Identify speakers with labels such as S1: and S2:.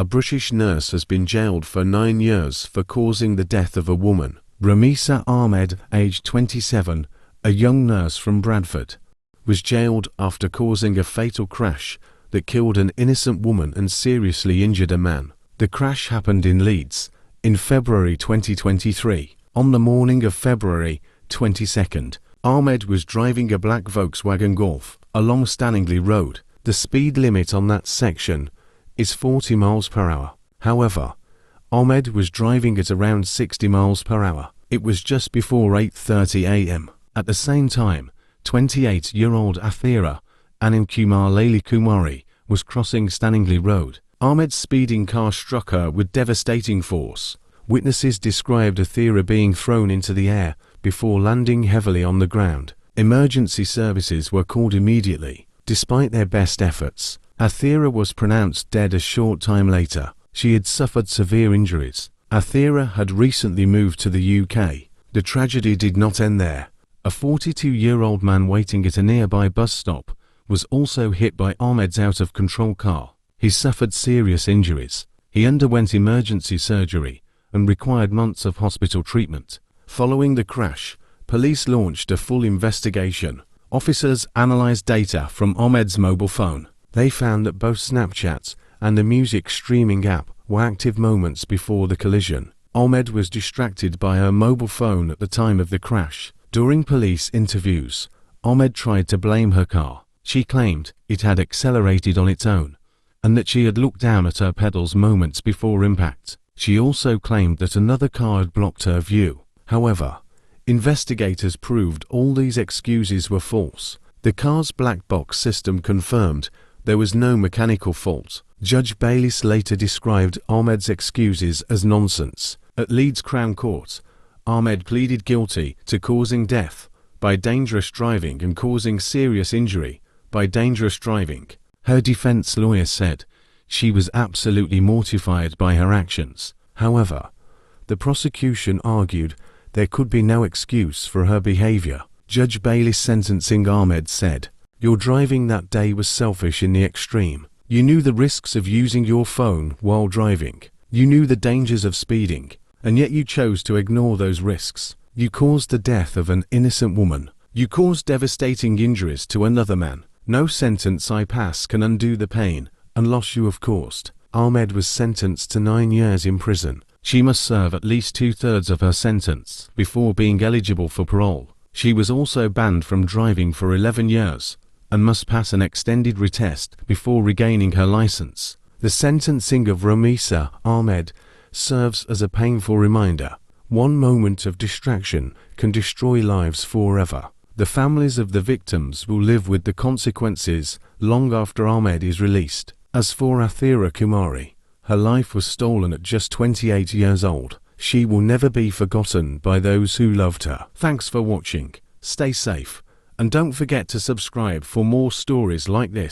S1: A British nurse has been jailed for 9 years for causing the death of a woman. Romeesa Ahmed, aged 27, a young nurse from Bradford, was jailed after causing a fatal crash that killed an innocent woman and seriously injured a man. The crash happened in Leeds in February 2023. On the morning of February 22nd, Ahmed was driving a black Volkswagen Golf along Stanningley Road. The speed limit on that section is 40 miles per hour. However, Ahmed was driving at around 60 miles per hour. It was just before 8:30 a.m. At the same time, 28-year-old Athira Kumari was crossing Stanningley Road. Ahmed's speeding car struck her with devastating force. Witnesses described Athira being thrown into the air before landing heavily on the ground. Emergency services were called immediately. Despite their best efforts, Athira was pronounced dead a short time later. She had suffered severe injuries. Athira had recently moved to the UK. The tragedy did not end there. A 42-year-old man waiting at a nearby bus stop was also hit by Ahmed's out-of-control car. He suffered serious injuries. He underwent emergency surgery and required months of hospital treatment. Following the crash, police launched a full investigation. Officers analyzed data from Ahmed's mobile phone. They found that both Snapchat and the music streaming app were active moments before the collision. Ahmed was distracted by her mobile phone at the time of the crash. During police interviews, Ahmed tried to blame her car. She claimed it had accelerated on its own and that she had looked down at her pedals moments before impact. She also claimed that another car had blocked her view. However, investigators proved all these excuses were false. The car's black box system confirmed there was no mechanical fault. Judge Bayliss later described Ahmed's excuses as nonsense. At Leeds Crown Court, Ahmed pleaded guilty to causing death by dangerous driving and causing serious injury by dangerous driving. Her defense lawyer said she was absolutely mortified by her actions. However, the prosecution argued there could be no excuse for her behavior. Judge Bayliss sentencing Ahmed said, "Your driving that day was selfish in the extreme. You knew the risks of using your phone while driving. You knew the dangers of speeding, and yet you chose to ignore those risks. You caused the death of an innocent woman. You caused devastating injuries to another man. No sentence I pass can undo the pain and loss you have caused." Ahmed was sentenced to 9 years in prison. She must serve at least 2/3 of her sentence before being eligible for parole. She was also banned from driving for 11 years and must pass an extended retest before regaining her license. The sentencing of Romeesa Ahmed serves as a painful reminder. One moment of distraction can destroy lives forever. The families of the victims will live with the consequences long after Ahmed is released. As for Athira Kumari, her life was stolen at just 28 years old. She will never be forgotten by those who loved her. Thanks for watching. Stay safe, and don't forget to subscribe for more stories like this.